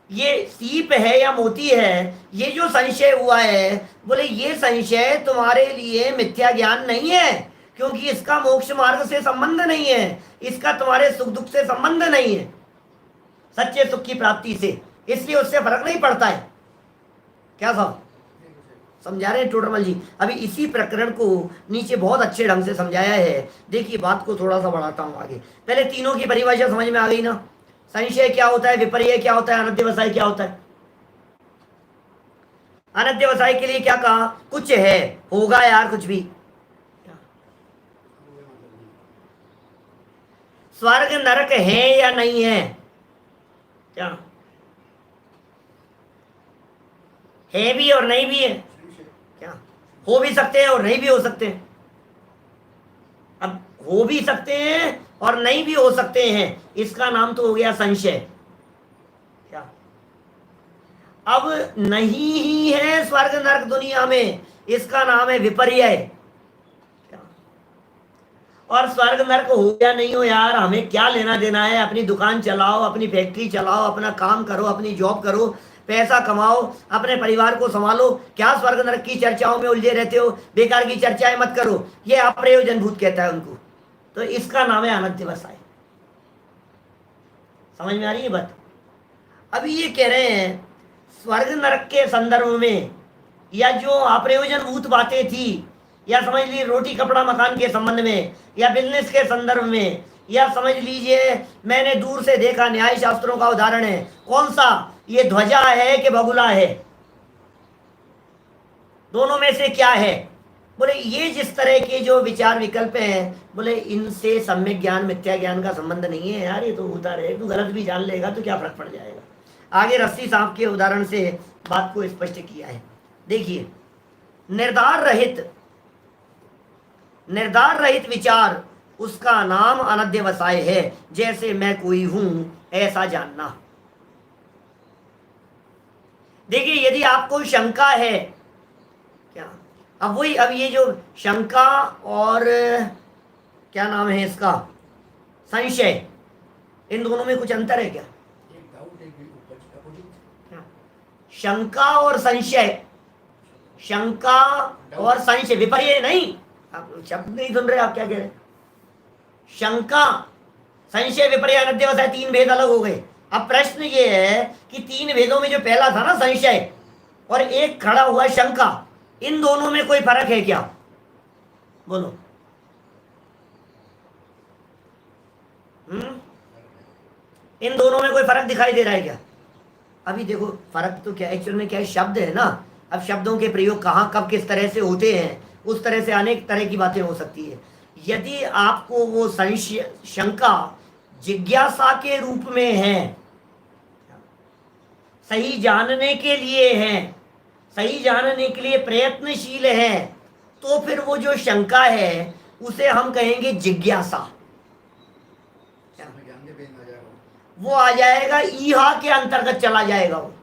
ये सीप है या मोती है, ये जो संशय हुआ है, बोले ये संशय तुम्हारे लिए मिथ्या ज्ञान नहीं है, क्योंकि इसका मोक्ष मार्ग से संबंध नहीं है, इसका तुम्हारे सुख दुख से संबंध नहीं है, सच्चे सुख की प्राप्ति से, इसलिए उससे फर्क नहीं पड़ता है। क्या साहब समझा रहे हैं टोडरमल जी? अभी इसी प्रकरण को नीचे बहुत अच्छे ढंग से समझाया है। देखिए बात को थोड़ा सा बढ़ाता हूं आगे। पहले तीनों की परिभाषा समझ में आ गई ना? संशय क्या होता है, विपर्य क्या होता है, अनध्यवसाय क्या होता है? अनध्यवसाय के लिए क्या कहा? कुछ है, होगा यार कुछ भी। स्वर्ग नरक है या नहीं है? क्या है भी और नहीं भी है? क्या हो भी सकते हैं और नहीं भी हो सकते हैं? अब हो भी सकते हैं और नहीं भी हो सकते हैं, इसका नाम तो हो गया संशय। क्या अब नहीं ही है स्वर्ग नरक दुनिया में, इसका नाम है विपर्य। और स्वर्ग नरक हो या नहीं हो यार, हमें क्या लेना देना है? अपनी दुकान चलाओ, अपनी फैक्ट्री चलाओ, अपना काम करो, अपनी जॉब करो, पैसा कमाओ, अपने परिवार को संभालो। क्या स्वर्ग नरक की चर्चाओं में उलझे रहते हो? बेकार की चर्चाएं मत करो, ये अप्रयोजनभूत कहता है उनको। तो इसका नाम है अनध्यवसाय। समझ में आ रही है बात? अभी ये कह रहे हैं स्वर्ग नरक के संदर्भ में, या जो अप्रयोजनभूत बातें थी, या समझ लीजिए रोटी कपड़ा मकान के संबंध में, या बिजनेस के संदर्भ में, या समझ लीजिए मैंने दूर से देखा, न्याय शास्त्रों का उदाहरण है। कौन सा? ये ध्वजा है कि बगुला है? दोनों में से क्या है? बोले ये जिस तरह के जो विचार विकल्प हैं, बोले इनसे सम्यक ज्ञान मिथ्या ज्ञान का संबंध नहीं है यार। ये तो होता रहे, तू गलत भी जान लेगा तो क्या फर्क पड़ जाएगा। आगे रस्सी सांप के उदाहरण से बात को स्पष्ट किया है। देखिए, निर्धार रहित विचार, उसका नाम अनध्यवसाय है। जैसे मैं कोई हूं ऐसा जानना। देखिए, यदि आपको शंका है, क्या अब ये जो शंका और क्या नाम है इसका, संशय, इन दोनों में कुछ अंतर है क्या? शंका और संशय, शंका और संशय विपर्य नहीं। आप शब्द नहीं सुन रहे, आप क्या कह रहे? शंका, संशय, विपर्य, अनध्यवसाय, 3 भेद अलग हो गए। अब प्रश्न ये है कि 3 भेदों में जो पहला था ना संशय, और एक खड़ा हुआ शंका, इन दोनों में कोई फर्क है क्या? बोलो। इन दोनों में कोई फर्क दिखाई दे रहा है क्या? अभी देखो, फर्क तो क्या एक्चुअल में क्या है, शब्द है ना। अब शब्दों के प्रयोग कहाँ कब किस तरह से होते हैं, उस तरह से अनेक तरह की बातें हो सकती है। यदि आपको वो संशय, शंका जिज्ञासा के रूप में है, सही जानने के लिए है, सही जानने के लिए प्रयत्नशील है, तो फिर वो जो शंका है उसे हम कहेंगे जिज्ञासा। वो आ जाएगा, ईहा के अंतर्गत चला जाएगा। वो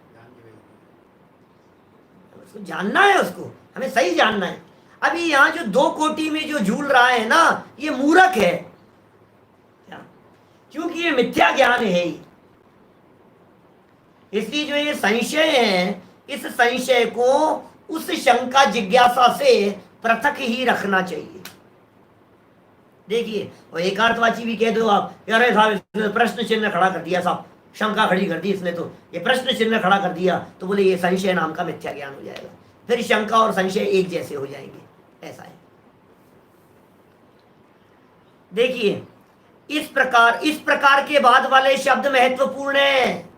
उसको जानना है, उसको हमें सही जानना है। अभी यहाँ जो 2 कोटि में जो झूल रहा है ना, ये मूर्ख है, क्योंकि ये मिथ्या ज्ञान है ही। इसलिए जो ये संशय है, इस संशय को उस शंका जिज्ञासा से पृथक ही रखना चाहिए। देखिए, और एकार्थवाची भी कह दो आप, अरे साहब इसने प्रश्न चिन्ह खड़ा कर दिया, साहब शंका खड़ी कर दी इसने, तो ये प्रश्न चिन्ह खड़ा कर दिया, तो बोले ये संशय नाम का मिथ्या ज्ञान हो जाएगा। फिर शंका और संशय एक जैसे हो जाएंगे, ऐसा है। देखिए, इस प्रकार के बाद वाले शब्द महत्वपूर्ण है।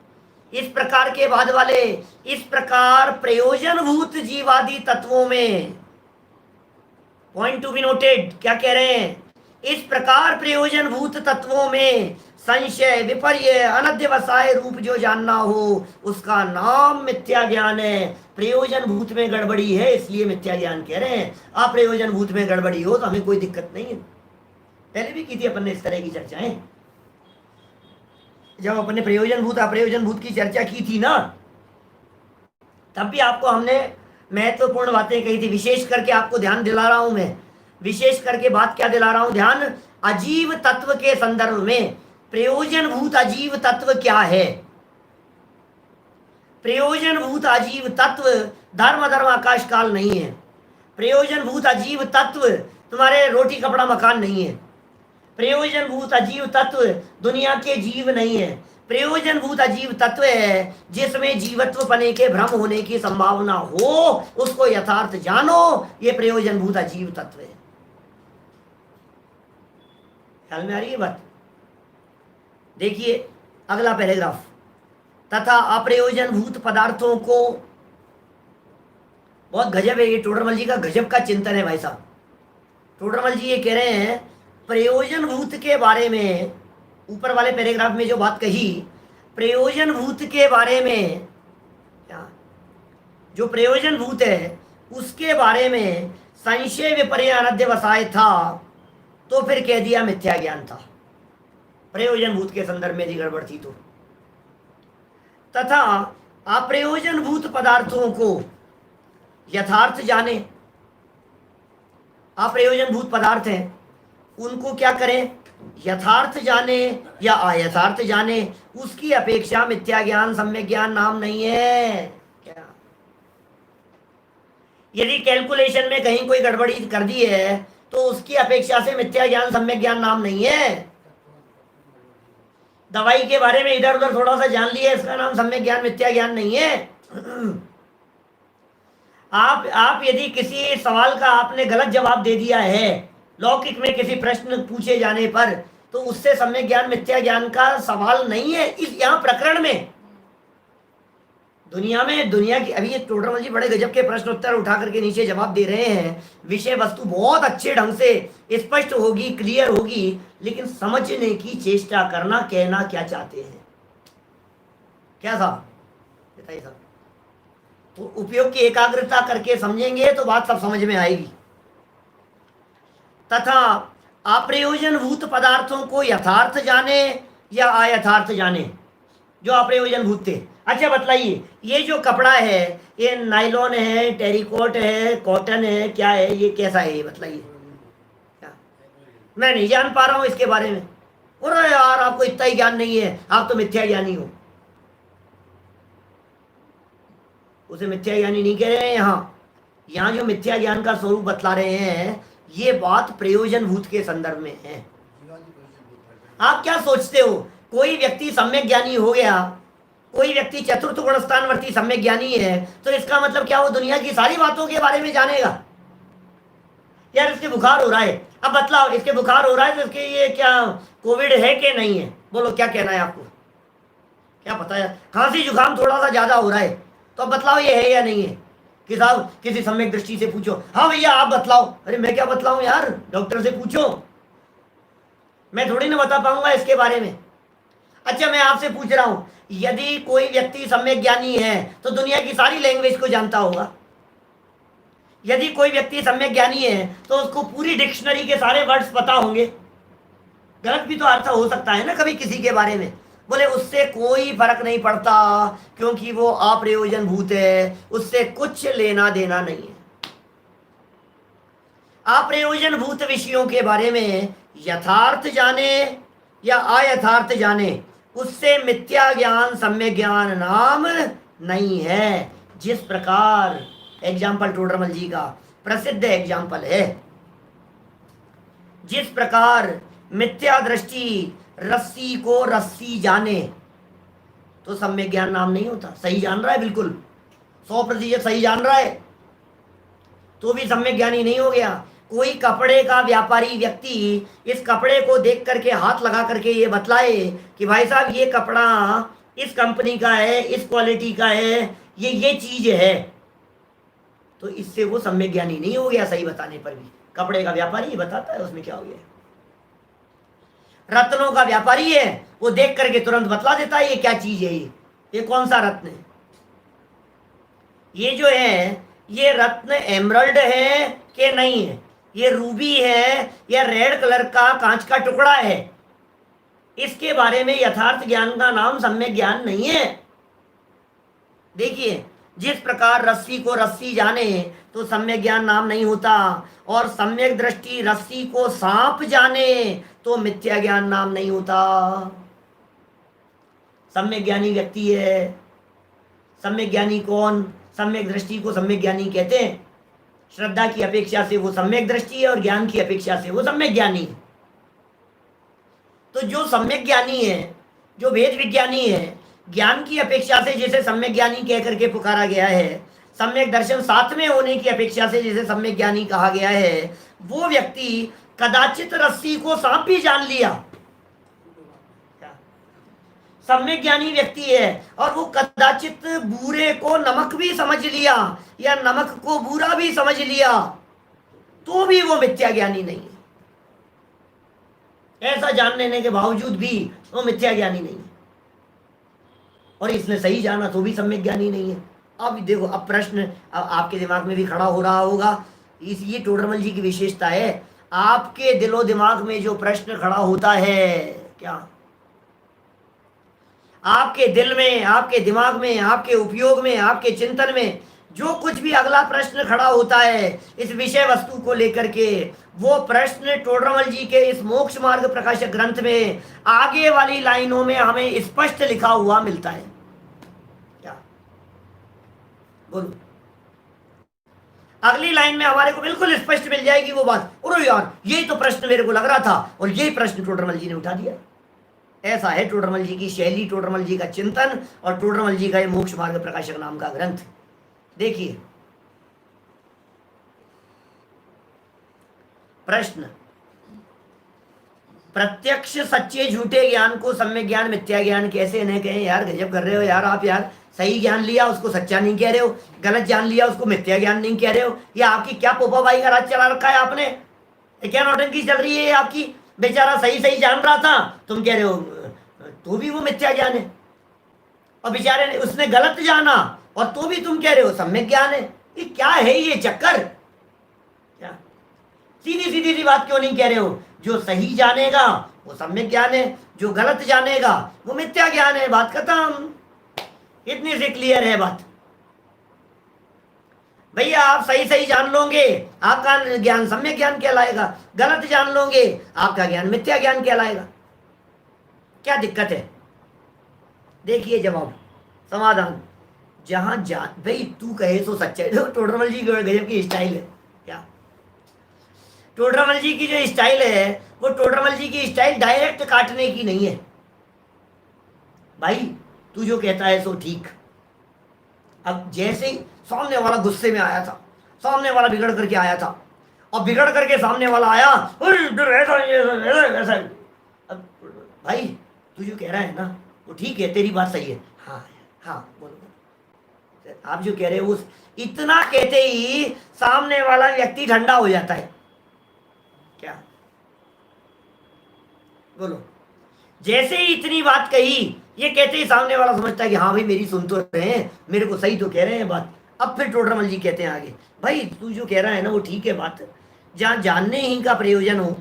इस प्रकार के बाद वाले, इस प्रकार प्रयोजनभूत जीवादी तत्वों में, पॉइंट टू बी नोटेड, क्या कह रहे हैं? इस प्रकार प्रयोजनभूत तत्वों में संशय, विपर्य, अनध्यवसाय रूप जो जानना हो, उसका नाम मिथ्या ज्ञान है। प्रयोजनभूत में गड़बड़ी है, इसलिए मिथ्या ज्ञान कह रहे हैं। अप्रयोजनभूत में गड़बड़ी हो तो हमें कोई दिक्कत नहीं है। पहले भी की थी अपन ने इस तरह की चर्चाएं, जब अपन ने प्रयोजनभूत अप्रयोजनभूत की चर्चा की थी ना, तब भी आपको हमने महत्वपूर्ण बातें कही थी। विशेष करके आपको ध्यान दिला रहा हूं मैं, विशेष करके बात क्या दिला रहा हूं ध्यान, अजीव तत्व के संदर्भ में प्रयोजनभूत अजीव तत्व क्या है। प्रयोजनभूत अजीव तत्व धर्म धर्म आकाश काल नहीं है। प्रयोजनभूत अजीव तत्व तुम्हारे रोटी कपड़ा मकान नहीं है। प्रयोजनभूत अजीव तत्व दुनिया के जीव नहीं है। प्रयोजनभूत अजीव तत्व है जिसमें जीवत्व पने के भ्रम होने की संभावना हो, उसको यथार्थ जानो, ये प्रयोजनभूत अजीव तत्व है। ख्याल में आ रही है बात? देखिए अगला पैराग्राफ, तथा अप्रयोजनभूत पदार्थों को, बहुत गजब है ये, टोडरमल जी का गजब का चिंतन है भाई साहब। टोडरमल जी ये कह रहे हैं प्रयोजनभूत के बारे में, ऊपर वाले पैराग्राफ में जो बात कही, प्रयोजनभूत के बारे में, जो प्रयोजनभूत है उसके बारे में संशय विपर्य अनध्यवसाय था, तो फिर कह दिया मिथ्या ज्ञान था। प्रयोजनभूत के संदर्भ में यदि गड़बड़ थी तो। तथा अप्रयोजनभूत पदार्थों को यथार्थ जाने, अप्रयोजनभूत पदार्थ हैं उनको क्या करें, यथार्थ जाने या अयथार्थ जाने, उसकी अपेक्षा मिथ्या ज्ञान सम्यक ज्ञान नाम नहीं है। क्या यदि कैलकुलेशन में कहीं कोई गड़बड़ी कर दी है तो उसकी अपेक्षा से मिथ्या ज्ञान सम्यक ज्ञान नाम नहीं है। दवाई के बारे में इधर उधर थोड़ा सा जान लिया, इसका नाम सम्यक ज्ञान मिथ्या ज्ञान नहीं है। आप यदि किसी सवाल का आपने गलत जवाब दे दिया है लौकिक में किसी प्रश्न पूछे जाने पर, तो उससे सम्यक ज्ञान मिथ्या ज्ञान का सवाल नहीं है। इस यहाँ प्रकरण में दुनिया की, अभी ये टोडरमल जी बड़े गजब के प्रश्न उत्तर उठा करके नीचे जवाब दे रहे हैं। विषय वस्तु बहुत अच्छे ढंग से स्पष्ट होगी, क्लियर होगी, लेकिन समझने की चेष्टा करना, कहना क्या चाहते हैं। क्या था बताइए साहब, तो उपयोग की एकाग्रता करके समझेंगे तो बात सब समझ में आएगी। तथा अप्रयोजनभूत पदार्थों को यथार्थ जाने या अयथार्थ जाने, जो अप्रयोजनभूत थे। अच्छा बतलाइए, ये जो कपड़ा है ये नायलॉन है, टेरिकॉट है, कॉटन है, क्या है, ये कैसा है, ये बतलाइए। क्या, मैं नहीं जान पा रहा हूं इसके बारे में। अरे यार आपको इतना ही ज्ञान नहीं है, आप तो मिथ्या ज्ञानी हो। उसे मिथ्या ज्ञानी नहीं कह रहे हैं। यहाँ जो मिथ्या ज्ञान का स्वरूप बतला रहे हैं, ये बात प्रयोजन भूत के संदर्भ में है। आप क्या सोचते हो, कोई व्यक्ति सम्यक ज्ञानी हो गया, कोई व्यक्ति चतुर्थ गुण स्थानवर्ती सम्यक ज्ञानी है, तो इसका मतलब क्या वो दुनिया की सारी बातों के बारे में जानेगा? यार इसके बुखार हो रहा है, अब बतलाओ, इसके बुखार हो रहा है तो इसके ये क्या कोविड है कि नहीं है? बोलो क्या कहना है आपको, क्या पता है? खांसी जुकाम थोड़ा सा ज्यादा हो रहा है, तो अब बतलाओ ये है या नहीं है? कि साहब किसी सम्यक दृष्टि से पूछो। हाँ भैया आप बतलाओ। अरे मैं क्या बतलाऊं यार, डॉक्टर से पूछो, मैं थोड़ी ना बता पाऊंगा इसके बारे में। अच्छा मैं आपसे पूछ रहा हूं, यदि कोई व्यक्ति सम्यक ज्ञानी है तो दुनिया की सारी लैंग्वेज को जानता होगा। यदि कोई व्यक्ति सम्यक ज्ञानी है तो उसको पूरी डिक्शनरी के सारे वर्ड्स पता होंगे। गलत भी तो अर्थ हो सकता है ना कभी किसी के बारे में। बोले उससे कोई फर्क नहीं पड़ता, क्योंकि वो अप्रयोजन भूत है, उससे कुछ लेना देना नहीं है। अप्रयोजन भूत विषयों के बारे में यथार्थ जाने या अयथार्थ जाने, उससे मिथ्या ज्ञान सम्यक ज्ञान नाम नहीं है। जिस प्रकार एग्जाम्पल टोडरमल जी का प्रसिद्ध एग्जाम्पल है, जिस प्रकार मिथ्या दृष्टि रस्सी को रस्सी जाने, तो सम्यक ज्ञान नाम नहीं होता। सही जान रहा है, बिल्कुल 100% सही जान रहा है, तो भी सम्यक ज्ञानी नहीं हो गया। कोई कपड़े का व्यापारी व्यक्ति इस कपड़े को देख करके हाथ लगा करके ये बतलाए कि भाई साहब ये कपड़ा इस कंपनी का है, इस क्वालिटी का है, ये चीज है, तो इससे वो सम्यक ज्ञानी नहीं हो गया। सही बताने पर भी कपड़े का व्यापारी ये बताता है, उसमें क्या हो गया। रत्नों का व्यापारी है, वो देख करके तुरंत बतला देता है ये क्या चीज है, ये कौन सा रत्न है। ये जो है ये रत्न एमरल्ड है कि नहीं है, ये रूबी है या रेड कलर का कांच का टुकड़ा है, इसके बारे में यथार्थ ज्ञान का नाम सम्यक ज्ञान नहीं है। देखिए जिस प्रकार रस्सी को रस्सी जाने तो सम्यक ज्ञान नाम नहीं होता, और सम्यक दृष्टि रस्सी को सांप जाने तो मिथ्या ज्ञान नाम नहीं होता। सम्यक ज्ञानी व्यक्ति है। सम्यक ज्ञानी कौन? सम्यक दृष्टि को सम्यक ज्ञानी कहते हैं। श्रद्धा की अपेक्षा से वो सम्यक दृष्टि है और ज्ञान की अपेक्षा से वो सम्यक ज्ञानी है। तो जो सम्यक ज्ञानी है, जो वेद विज्ञानी है, ज्ञान की अपेक्षा से जिसे सम्यक ज्ञानी कह करके पुकारा गया है, सम्यक दर्शन साथ में होने की अपेक्षा से जिसे सम्यक ज्ञानी कहा गया है, वो व्यक्ति कदाचित रस्सी को सांप भी जान लिया, सम्यक ज्ञानी व्यक्ति है, और वो कदाचित बूरे को नमक भी समझ लिया या नमक को बूरा भी समझ लिया, तो भी वो मिथ्या ज्ञानी नहीं है। ऐसा जान लेने के बावजूद भी वो मिथ्या ज्ञानी नहीं है, और इसने सही जाना तो भी सम्यक ज्ञानी नहीं है। अब देखो, अब प्रश्न आपके दिमाग में भी खड़ा हो रहा होगा, ये टोडरमल जी की विशेषता है। आपके दिलो दिमाग में जो प्रश्न खड़ा होता है, क्या आपके दिल में, आपके दिमाग में, आपके उपयोग में, आपके चिंतन में जो कुछ भी अगला प्रश्न खड़ा होता है इस विषय वस्तु को लेकर के, वो प्रश्न टोडरमल जी के इस मोक्ष मार्ग प्रकाशक ग्रंथ में आगे वाली लाइनों में हमें स्पष्ट लिखा हुआ मिलता है। क्या बोलो? अगली लाइन में हमारे को बिल्कुल स्पष्ट मिल जाएगी वो बात। अरे यार यही तो प्रश्न मेरे को लग रहा था, और यही प्रश्न टोडरमल जी ने उठा दिया। ऐसा है टोडरमल जी की शैली, टोडरमल जी का चिंतन, और टोडरमल जी का ये मोक्ष मार्ग प्रकाशक नाम का ग्रंथ। देखिए प्रश्न, प्रत्यक्ष सच्चे झूठे ज्ञान को सम्यक ज्ञान मिथ्या ज्ञान कैसे न कहें? यार गजब कर रहे हो यार आप। यार सही ज्ञान लिया उसको सच्चा नहीं कह रहे हो, गलत ज्ञान लिया उसको मिथ्या ज्ञान नहीं कह रहे हो। ये आपकी क्या पोपा भाई का राज चला रखा है आपने? क्या नौटंकी चल रही है आपकी? बेचारा सही सही जान रहा था, तुम कह रहे हो तो भी वो मिथ्या ज्ञान है। और बेचारे ने उसने गलत जाना और तो भी तुम कह रहे हो सम्यक ज्ञान है। ये क्या है ये चक्कर? क्या सीधी सीधी सी बात क्यों नहीं कह रहे हो? जो सही जानेगा वो सम्यक ज्ञान है, जो गलत जानेगा वो मिथ्या ज्ञान है। बात खत्म। इतनी सी क्लियर है बात। भैया आप सही सही जान लोगे आपका ज्ञान सम्यक ज्ञान कहलाएगा, गलत जान लोगे आपका ज्ञान मिथ्या ज्ञान कहलाएगा। क्या दिक्कत है? देखिए जवाब, समाधान। जहां जान भाई तू कहे तो सच्चा है। टोडरमल जी गजब की स्टाइल है। क्या टोडरमल जी की जो स्टाइल है वो टोडरमल जी की स्टाइल डायरेक्ट काटने की नहीं है। भाई तू जो कहता है सो ठीक। अब जैसे ही सामने वाला गुस्से में आया था, सामने वाला बिगड़ करके आया था, और बिगड़ करके सामने वाला आया ऐसा। अब भाई तू जो कह रहा है ना वो ठीक है, तेरी बात सही है। हाँ हाँ बोलो। आप जो कह रहे हो उस इतना कहते ही सामने वाला व्यक्ति ठंडा हो जाता है। क्या बोलो? जैसे ही इतनी बात कही ये कहते ही सामने वाला समझता है कि हाँ भाई मेरी सुन तो रहे हैं, मेरे को सही तो कह रहे हैं बात। अब फिर टोडरमल जी कहते हैं आगे, भाई तू जो कह रहा है ना वो ठीक है बात, जहाँ जानने ही का प्रयोजन हो,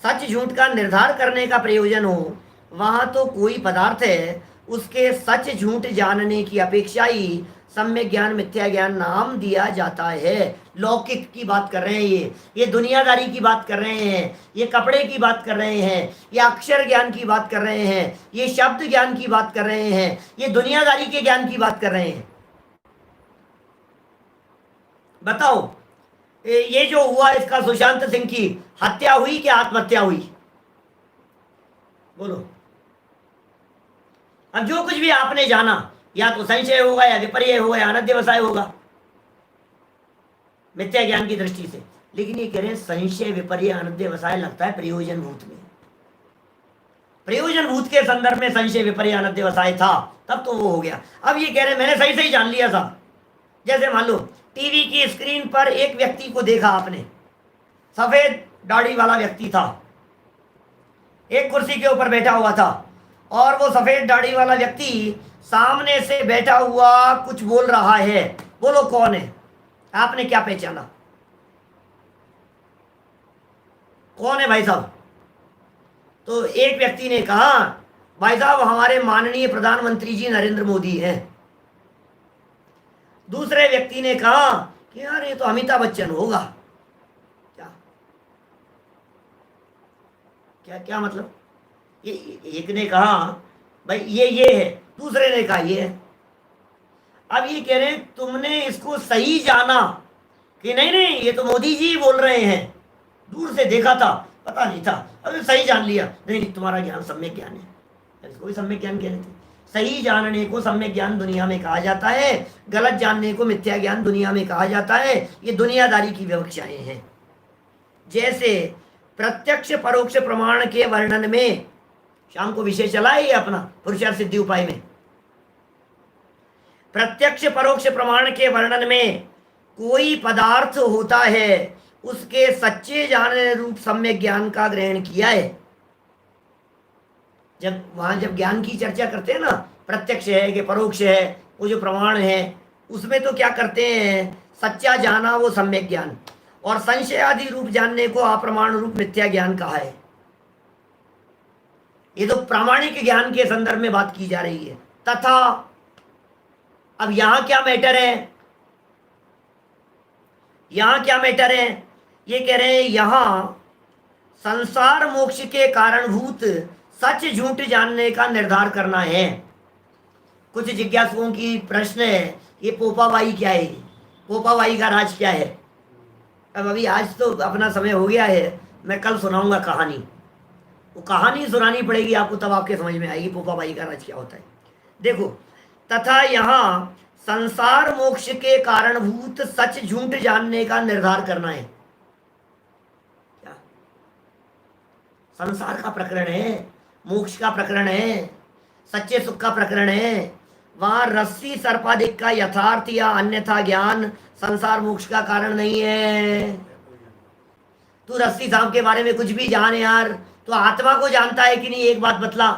सच झूठ का निर्धार करने का प्रयोजन हो, वहाँ तो कोई पदार्थ है उसके सच झूठ जानने की अपेक्षा ही सम्यक ज्ञान मिथ्या ज्ञान नाम दिया जाता है। लौकिक की बात कर रहे हैं, ये दुनियादारी की बात कर रहे हैं, ये कपड़े की बात कर रहे हैं, ये अक्षर ज्ञान की बात कर रहे हैं, ये शब्द ज्ञान की बात कर रहे हैं, ये दुनियादारी के ज्ञान की बात कर रहे हैं। बताओ ये जो हुआ इसका सुशांत सिंह की हत्या हुई कि आत्महत्या हुई? बोलो। अब जो कुछ भी आपने जाना या तो संशय होगा या विपर्य होगा या अनध्यवसाय होगा मिथ्या ज्ञान की दृष्टि से। लेकिन ये कह रहे हैं संशय विपर्य अनध्यवसाय लगता है प्रयोजन भूत में। प्रयोजन भूत के संदर्भ में संशय विपर्य अनध्यवसाय था तब तो वो हो गया। अब ये कह रहे हैं मैंने सही सही जान लिया था। जैसे मान लो टीवी की स्क्रीन पर एक व्यक्ति को देखा आपने, सफेद दाढ़ी वाला व्यक्ति था, एक कुर्सी के ऊपर बैठा हुआ था, और वो सफेद दाढ़ी वाला व्यक्ति सामने से बैठा हुआ कुछ बोल रहा है। बोलो कौन है? आपने क्या पहचाना? कौन है भाई साहब? तो एक व्यक्ति ने कहा भाई साहब हमारे माननीय प्रधानमंत्री जी नरेंद्र मोदी हैं। दूसरे व्यक्ति ने कहा कि यार ये तो अमिताभ बच्चन होगा। क्या क्या क्या मतलब? ये एक ने कहा भाई ये है, दूसरे ने कहा ये है। अब ये कह रहे हैं तुमने इसको सही जाना कि नहीं नहीं ये तो मोदी जी बोल रहे हैं, दूर से देखा था पता नहीं था, अरे सही जान लिया। नहीं तुम्हारा ज्ञान सम्यक ज्ञान है, इसको भी सम्यक ज्ञान कहते हैं। सही जानने को सम्यक ज्ञान दुनिया में कहा जाता है, गलत जानने को मिथ्या ज्ञान दुनिया में कहा जाता है। ये दुनियादारी की विवक्षाएं हैं। जैसे प्रत्यक्ष परोक्ष प्रमाण के वर्णन में, शाम को विषय चला है ये अपना पुरुषार्थ सिद्धि उपाय में, प्रत्यक्ष परोक्ष प्रमाण के वर्णन में कोई पदार्थ होता है उसके सच्चे जानने रूप सम्यक ज्ञान का ग्रहण किया है। जब ज्ञान की चर्चा करते हैं ना, प्रत्यक्ष है कि परोक्ष है, वो जो प्रमाण है उसमें तो क्या करते हैं, सच्चा जाना वो सम्यक ज्ञान, और संशय आदि रूप जानने को अप्रमाण रूप मिथ्या ज्ञान कहा है। ये तो प्रामाणिक ज्ञान के संदर्भ में बात की जा रही है। तथा अब यहां क्या मैटर है, यहां क्या मैटर है? ये कह रहे हैं यहां संसार मोक्ष के कारणभूत सच झूठ जानने का निर्धार करना है। कुछ जिज्ञासुओं की प्रश्न है ये पोपाबाई क्या है, पोपाबाई का राज क्या है? अब अभी आज तो अपना समय हो गया है, मैं कल सुनाऊंगा कहानी। वो कहानी सुनानी पड़ेगी आपको, तब आपके समझ में आएगी पोपाबाई का राज क्या होता है। देखो, तथा यहाँ संसार मोक्ष के कारणभूत सच झूठ जानने का निर्धार करना है। क्या संसार का प्रकरण है, मोक्ष का प्रकरण है, सच्चे सुख का प्रकरण है। वहां रस्सी सर्पाधिक का यथार्थ या अन्यथा ज्ञान संसार मोक्ष का कारण नहीं है। तू रस्सी सांप के बारे में कुछ भी जान यार, तो आत्मा को जानता है कि नहीं? एक बात बतला,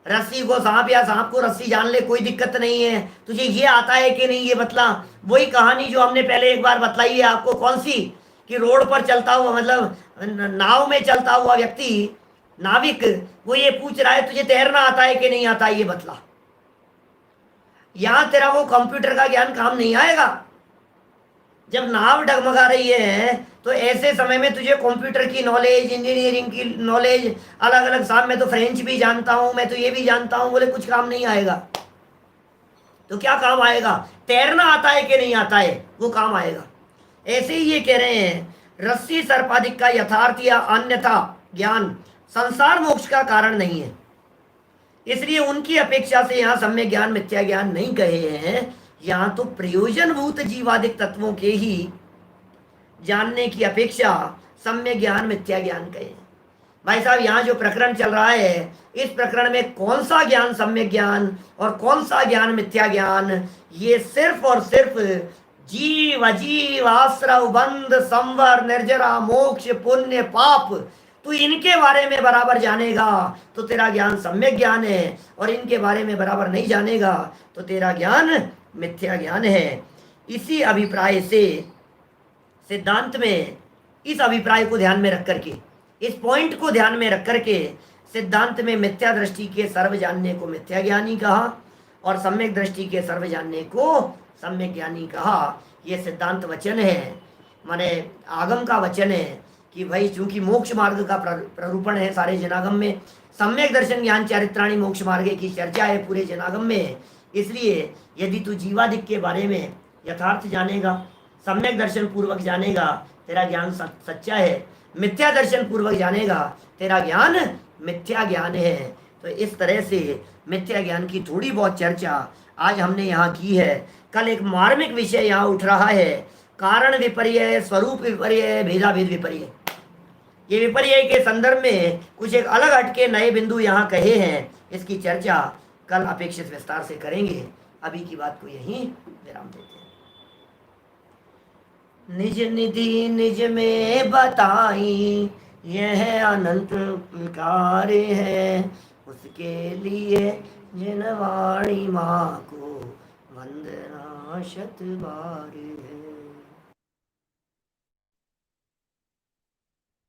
रस्सी को सांप या सांप को रस्सी जान ले, कोई दिक्कत नहीं है, तुझे ये आता है कि नहीं ये बतला। वही कहानी जो हमने पहले एक बार बतलाई है आपको, कौन सी, कि रोड पर चलता हुआ, मतलब नाव में चलता हुआ व्यक्ति, नाविक, वो ये पूछ रहा है तुझे तैरना आता है कि नहीं आता, ये बतला। यहां तेरा वो कंप्यूटर का ज्ञान काम नहीं आएगा। जब नाव डगमगा रही है तो ऐसे समय में तुझे कंप्यूटर की नॉलेज, इंजीनियरिंग की नॉलेज, अलग अलग, साहब मैं तो फ्रेंच भी जानता हूं, मैं तो ये भी जानता हूं, बोले कुछ काम नहीं आएगा। तो क्या काम आएगा? तैरना आता है कि नहीं आता है, वो काम आएगा। ऐसे ही ये कह रहे हैं, रस्सी सर्पाधिक का यथार्थ या अन्यथा ज्ञान संसार मोक्ष का कारण नहीं है, इसलिए उनकी अपेक्षा से यहाँ सम्यक ज्ञान मिथ्या ज्ञान नहीं कहे हैं। यहाँ तो प्रयोजनभूत जीवादिक तत्वों के ही जानने की अपेक्षा सम्यक ज्ञान मिथ्या ज्ञान कहे हैं। भाई साहब, यहाँ जो प्रकरण चल रहा है, इस प्रकरण में कौन सा ज्ञान सम्यक ज्ञान और कौन सा ज्ञान मिथ्या ज्ञान, ये सिर्फ और सिर्फ जीव अजीव, आश्रव, बंध, संवर, निर्जरा, मोक्ष, पुण्य, पाप, तू इनके बारे में बराबर जानेगा तो तेरा ज्ञान सम्यक ज्ञान है, और इनके बारे में बराबर नहीं जानेगा तो तेरा ज्ञान मिथ्या ज्ञान है। इसी अभिप्राय से सिद्धांत में, इस अभिप्राय को ध्यान में रख करके, इस पॉइंट को ध्यान में रख करके सिद्धांत में मिथ्या दृष्टि के सर्व जानने को मिथ्या ज्ञानी कहा और सम्यक दृष्टि के सर्व जानने को सम्यक ज्ञानी कहा। यह सिद्धांत वचन है, माने आगम का वचन है कि भाई चूंकि मोक्ष मार्ग का प्ररूपण है सारे जनागम में, सम्यक दर्शन ज्ञान चारित्राणी मोक्ष मार्ग की चर्चा है पूरे जनागम में, इसलिए यदि तू जीवादिक के बारे में यथार्थ जानेगा, सम्यक दर्शन पूर्वक जानेगा, तेरा ज्ञान सच्चा है, मिथ्या दर्शन पूर्वक जानेगा, तेरा ज्ञान मिथ्या ज्ञान है। तो इस तरह से मिथ्या ज्ञान की थोड़ी बहुत चर्चा आज हमने यहाँ की है। कल एक मार्मिक विषय यहाँ उठ रहा है, कारण विपर्य, स्वरूप विपर्य, भेदाभेद विपर्य। ये विपर्य के संदर्भ में कुछ एक अलग हटके नए बिंदु यहाँ कहे हैं, इसकी चर्चा कल अपेक्षित विस्तार से करेंगे। अभी की बात को यहीं विराम देते हैं। निज निधि निज में बताई, यह अनंत प्रकार है, उसके लिए जिन वाणी माँ को वंदना शत बार है।